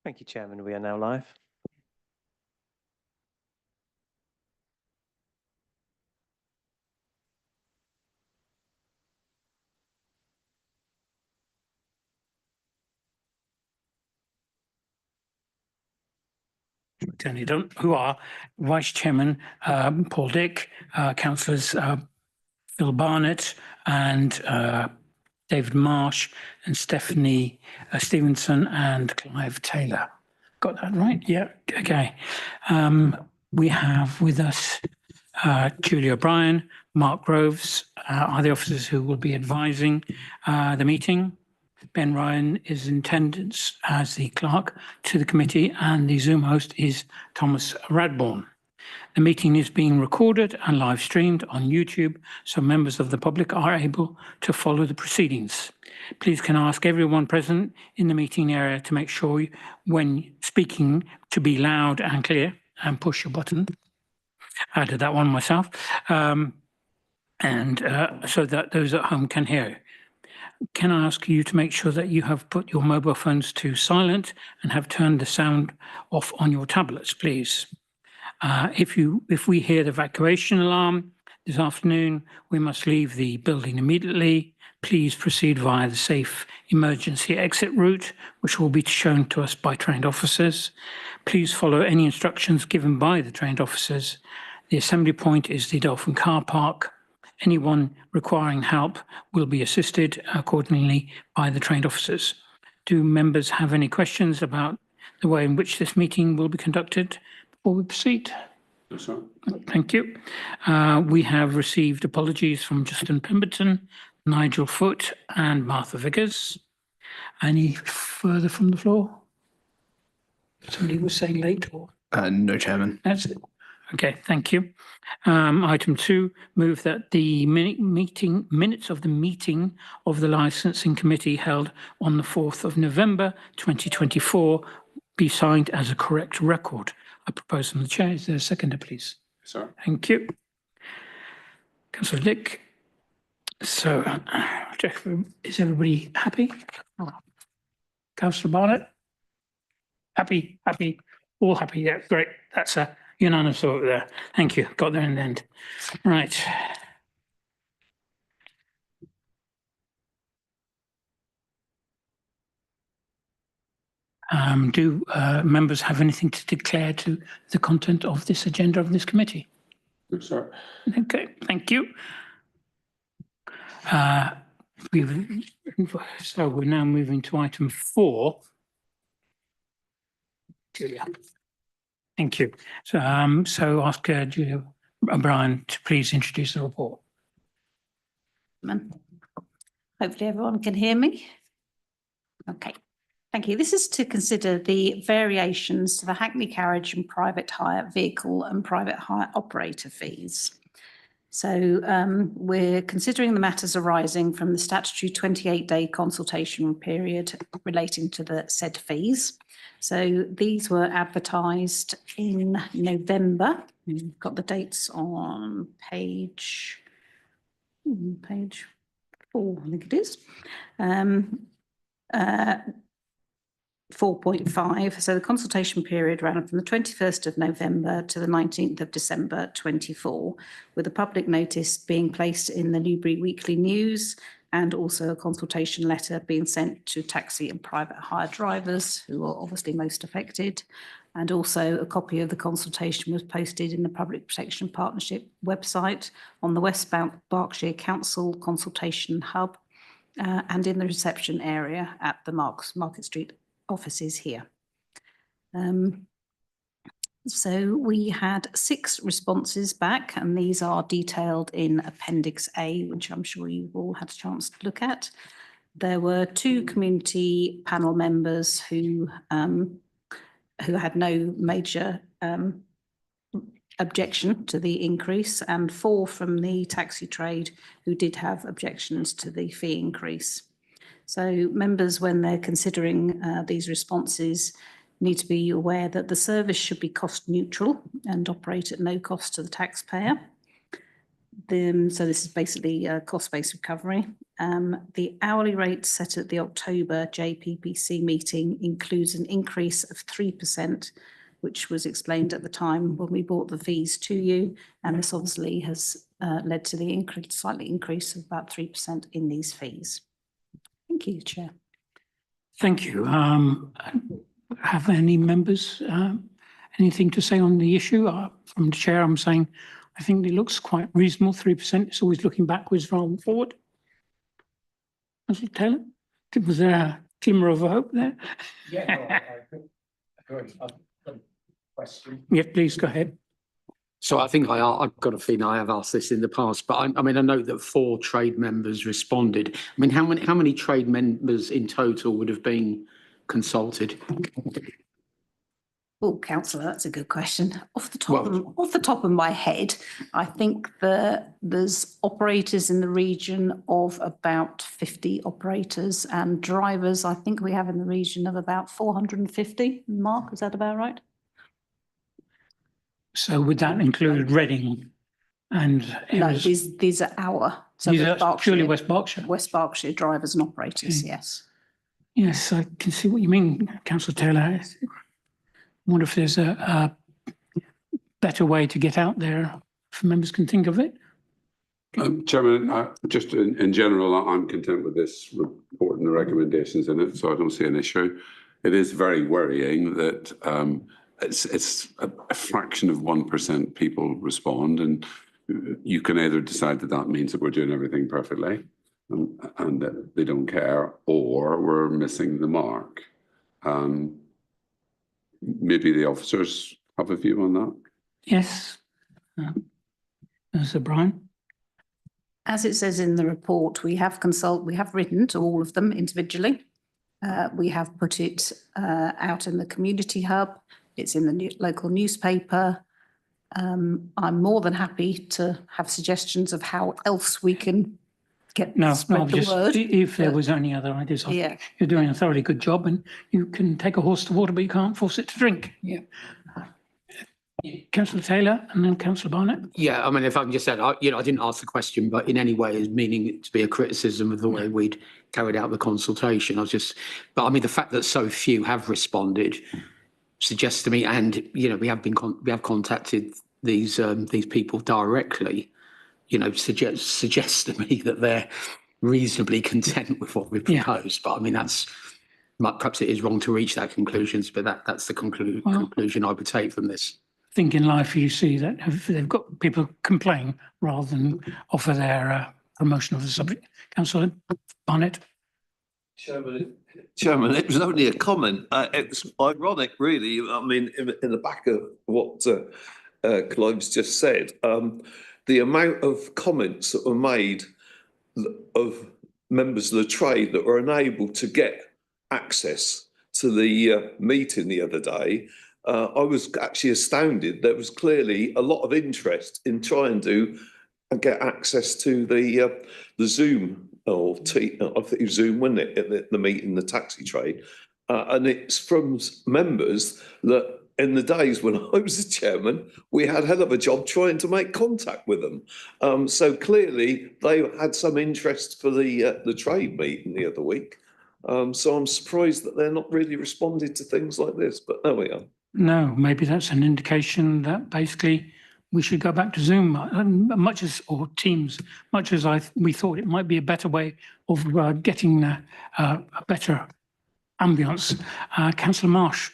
Thank you, Chairman. We are now live. Who are Vice Chairman Paul Dick, Councillors Phil Barnett and David Marsh and Stephanie Stevenson and Clive Taylor. Got that right? Yeah. Okay. We have with us Julia O'Brien, Mark Groves are the officers who will be advising the meeting. Ben Ryan is in attendance as the clerk to the committee, and the Zoom host is Thomas Radbourne. The meeting is being recorded and live streamed on YouTube, so members of the public are able to follow the proceedings. Please can I ask everyone present in the meeting area to make sure when speaking to be loud and clear and push your button. I did that one myself, so that those at home can hear you. Can I ask you to make sure that you have put your mobile phones to silent and have turned the sound off on your tablets, please? If we hear the evacuation alarm this afternoon, we must leave the building immediately. Please proceed via the safe emergency exit route, which will be shown to us by trained officers. Please follow any instructions given by the trained officers. The assembly point is the Dolphin Car Park. Anyone requiring help will be assisted accordingly by the trained officers. Do members have any questions about the way in which this meeting will be conducted before we proceed? No, sir. Thank you. We have received apologies from Justin Pemberton, Nigel Foote and Martha Vickers. Any further from the floor? Somebody was saying late or? No, Chairman. That's it. Okay, thank you. Item 2, move that the minutes of the meeting of the Licensing Committee held on the 4th of November 2024 be signed as a correct record. I propose from the chair. Is there a seconder, please? Sir. Thank you. Councillor Dick. So, is everybody happy? Councillor Barnett? Happy? Happy? All happy? Yeah, great. That's a unanimous vote there. Thank you. Got there in the end. Right. Do members have anything to declare to the content of this agenda of this committee? No, sir. Okay, thank you. So we're now moving to item 4. Julia. Thank you. So, ask Julia O'Brien to please introduce the report. Hopefully everyone can hear me. Okay, thank you. This is to consider the variations to the Hackney carriage and private hire vehicle and private hire operator fees. So we're considering the matters arising from the statutory 28-day consultation period relating to the said fees. So these were advertised in November. We've got the dates on page 4, I think it is. 4.5. So the consultation period ran from the 21st of November to the 19th of December 24, with a public notice being placed in the Newbury Weekly News and also a consultation letter being sent to taxi and private hire drivers who are obviously most affected. And also a copy of the consultation was posted in the Public Protection Partnership website on the West Berkshire Council Consultation Hub and in the reception area at the Market Street offices here. So we had 6 responses back, and these are detailed in Appendix A, which I'm sure you've all had a chance to look at. There were 2 community panel members who had no major objection to the increase, and 4 from the taxi trade who did have objections to the fee increase. So members, when they're considering these responses, need to be aware that the service should be cost neutral and operate at no cost to the taxpayer. So this is basically a cost-based recovery. The hourly rate set at the October JPPC meeting includes an increase of 3%, which was explained at the time when we brought the fees to you. And this obviously has led to the slightly increase of about 3% in these fees. Thank you, Chair. Thank you. Have any members anything to say on the issue? From the chair, I'm saying I think it looks quite reasonable. 3%. It's always looking backwards rather than forward. Councillor Taylor, was there a glimmer of hope there? Yeah, no, I agree. Question. Yeah, please go ahead. So I think I've got a feeling I have asked this in the past, but I mean, I know that 4 trade members responded. I mean, how many trade members in total would have been consulted? Oh, councillor, that's a good question. Off the top of my head, I think there's operators in the region of about 50 operators, and drivers, I think we have in the region of about 450. Mark, is that about right? So would that include Reading and No, areas? these are our. So These the are purely West Berkshire. West Berkshire drivers and operators, Okay. yes. Yes, I can see what you mean, Councillor Taylor. I wonder if there's a better way to get out there if members can think of it. Chairman, just in general, I'm content with this report and the recommendations in it, so I don't see an issue. It is very worrying that it's a fraction of 1% people respond, and you can either decide that means that we're doing everything perfectly and that they don't care, or we're missing the mark. Maybe the officers have a view on that. Yes. Sir Brian? As it says in the report, we have written to all of them individually. We have put it out in the community hub. It's in the local newspaper. I'm more than happy to have suggestions of how else we can spread the word. If there was any other ideas, Yeah. you're doing a thoroughly good job, and you can take a horse to water, but you can't force it to drink. Yeah. Councillor Taylor and then Councillor Barnett. Yeah, I mean, if I can just say, I didn't ask the question, but in any way as meaning it to be a criticism of the way we'd carried out the consultation. But I mean, the fact that so few have responded suggests to me, and we have contacted these people directly. Suggests to me that they're reasonably content with what we've proposed. But I mean, perhaps it is wrong to reach that conclusions, but that's the conclusion I would take from this. I think in life you see that if they've got people complain rather than offer their promotion of the subject. Councillor Barnett. Chairman, it was only a comment. It's ironic, really. I mean, in the back of what Clive's just said, the amount of comments that were made of members of the trade that were unable to get access to the meeting the other day, I was actually astounded. There was clearly a lot of interest in trying to get access to the Zoom, I think it was Zoom, wasn't it, at the meeting, the taxi trade. And it's from members that in the days when I was the chairman, we had a hell of a job trying to make contact with them. So clearly they had some interest for the trade meeting the other week. So I'm surprised that they're not really responding to things like this, but there we are. No, maybe that's an indication that basically we should go back to Zoom, or Teams, much as we thought it might be a better way of getting a better ambience. Councillor Marsh.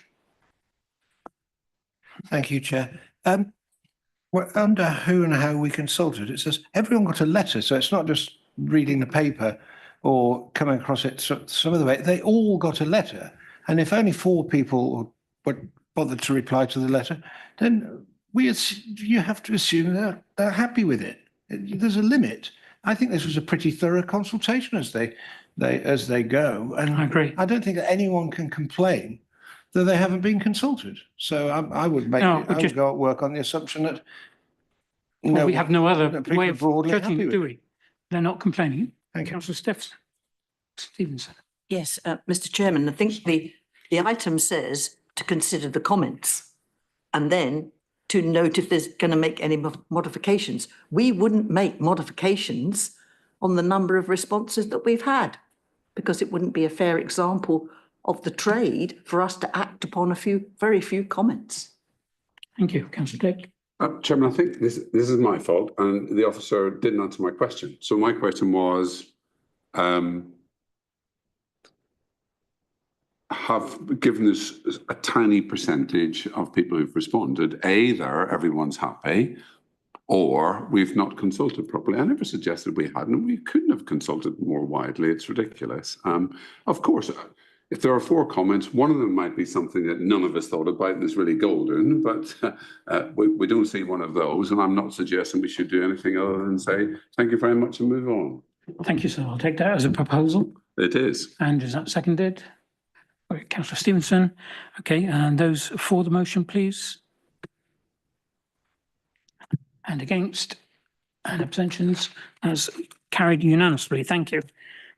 Thank you, Chair. Well, under who and how we consulted, it says everyone got a letter, so it's not just reading the paper or coming across it some other way. They all got a letter, and if only 4 people would bothered to reply to the letter, then you have to assume they're happy with it. There's a limit. I think this was a pretty thorough consultation as they go, and I agree. I don't think that anyone can complain that they haven't been consulted. So I would go at work on the assumption that we have no other way of judging it, do we? They're not complaining. Thank you. Councillor Stevenson. Yes, Mr. Chairman, I think the item says to consider the comments, and then to note if there's going to make any modifications. We wouldn't make modifications on the number of responses that we've had, because it wouldn't be a fair example of the trade for us to act upon very few comments. Thank you, Councillor Dick. Chairman, I think this is my fault, and the officer didn't answer my question. So my question was, have given us a tiny percentage of people who've responded, either everyone's happy or we've not consulted properly. I never suggested we hadn't. We couldn't have consulted more widely. It's ridiculous. Of course, if there are 4 comments, one of them might be something that none of us thought about and is really golden, but we don't see one of those. And I'm not suggesting we should do anything other than say, thank you very much and move on. Thank you, sir. I'll take that as a proposal. It is. And is that seconded? Okay, Councillor Stevenson. Okay, and those for the motion, please. And against, and abstentions, as carried unanimously. Thank you.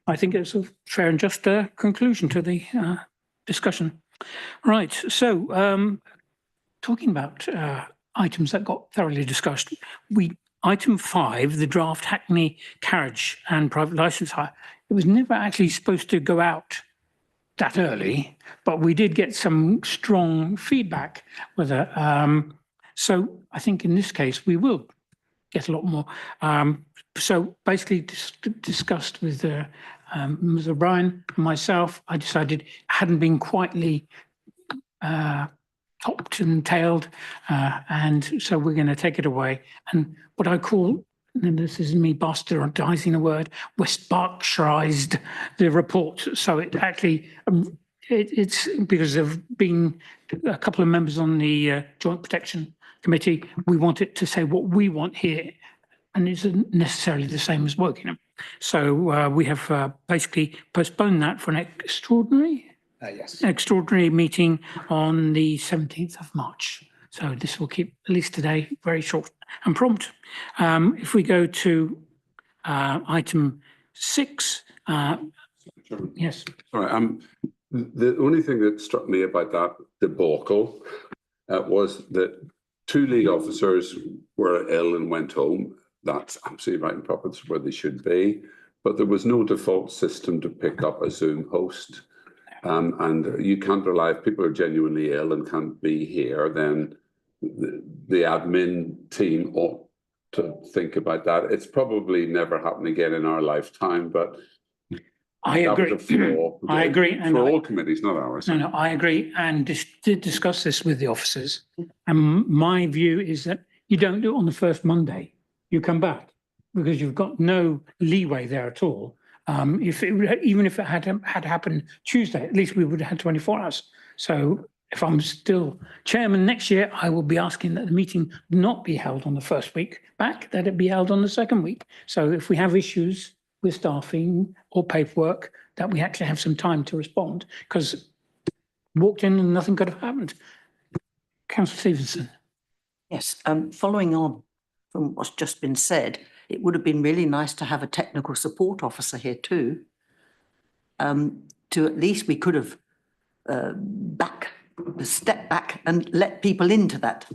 I think it's a fair and just conclusion to the discussion. Right, so talking about items that got thoroughly discussed, item 5, the draft Hackney carriage and private licence hire, it was never actually supposed to go out that early, but we did get some strong feedback with it. So I think in this case, we will get a lot more. So basically discussed with Ms. O'Brien and myself, I decided it hadn't been quietly topped and tailed. And so we're going to take it away. And what I call, and this is me bastardizing a word, West Berkshireized the report. So it actually, it's because of being a couple of members on the Joint Protection Committee, we want it to say what we want here, and it isn't necessarily the same as Wokingham. So we have basically postponed that for an extraordinary meeting on the 17th of March. So this will keep, at least today, very short and prompt. If we go to item 6, yes. Sorry, the only thing that struck me about that debacle was that 2 lead officers were ill and went home. That's absolutely right and proper. That's where they should be. But there was no default system to pick up a Zoom host. And you can't rely, if people are genuinely ill and can't be here, then the admin team ought to think about that. It's probably never happen again in our lifetime, but I agree. I agree. And for all committees, not ours. No, I agree. And did discuss this with the officers. And my view is that you don't do it on the first Monday. You come back because you've got no leeway there at all. Even if it had happened Tuesday, at least we would have had 24 hours. So if I'm still chairman next year, I will be asking that the meeting not be held on the first week back, that it be held on the second week. So if we have issues with staffing or paperwork, that we actually have some time to respond, because walked in and nothing could have happened. Councillor Stevenson. Yes, following on from what's just been said, it would have been really nice to have a technical support officer here too. To at least we could have stepped back and let people into that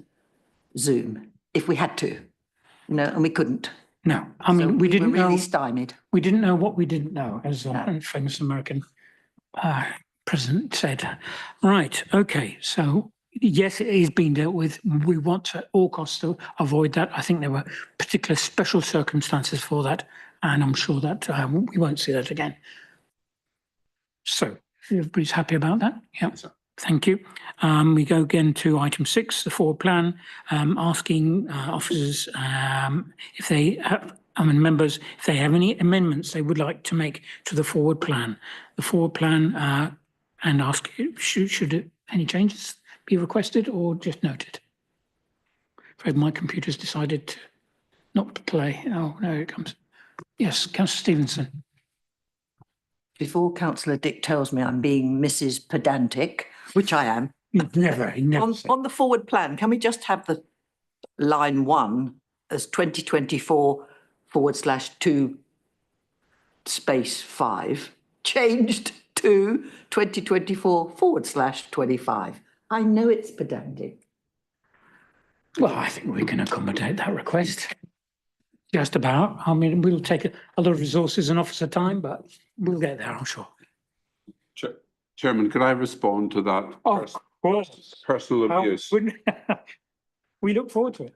Zoom if we had to, and we couldn't. No, I mean, So we didn't were really know. stymied. We didn't know what we didn't know, as a famous American president said. Right, okay, so yes, it is being dealt with. We want at all costs to avoid that. I think there were particular special circumstances for that, and I'm sure that we won't see that again. So, everybody's happy about that? Yeah, thank you. We go again to item 6, the forward plan, asking officers if they have, members, if they have any amendments they would like to make to the forward plan. The forward plan, and ask, should any changes be requested or just noted? Afraid my computer's decided not to play. Oh, there it comes. Yes, Councillor Stevenson. Before Councillor Dick tells me I'm being Mrs. Pedantic, which I am. Never. On the forward plan, can we just have the line 1 as 2024/2/5 changed to 2024/25? I know it's pedantic. Well, I think we can accommodate that request. Just about. I mean, we'll take a lot of resources and officer time, but we'll get there, I'm sure. Chairman, could I respond to that? Oh, of course. Personal abuse. We look forward to it.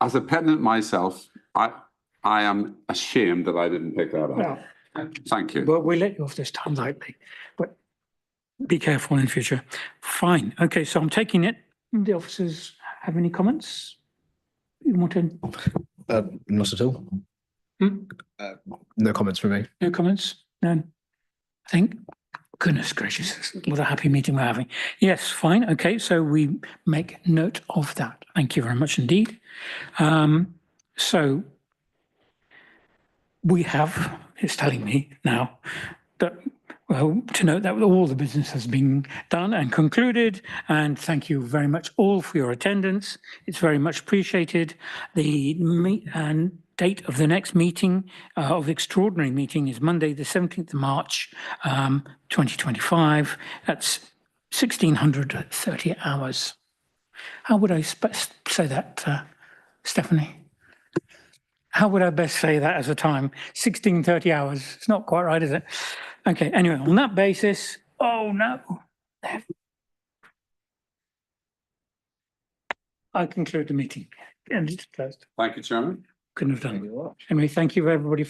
As a pedant myself, I am ashamed that I didn't pick that up. Well, Thank you. Well, we'll let you off this time lightly, but be careful in the future. Fine. Okay, so I'm taking it. The officers have any comments? You want to? Not at all. Hmm? No comments from me. No comments? None? I think, goodness gracious, what a happy meeting we're having. Yes, fine. Okay, so we make note of that. Thank you very much indeed. So we have, it's telling me now that, well, to note that all the business has been done and concluded, and thank you very much all for your attendance. It's very much appreciated. The date of the next meeting, of the extraordinary meeting, is Monday, the 17th of March, 2025. That's 1630 hours. How would I say that, Stephanie? How would I best say that as a time? 1630 hours. It's not quite right, is it? Okay, anyway, on that basis, oh no. I conclude the meeting and it's closed. Thank you, Chairman. Couldn't have done it. Anyway, thank you everybody.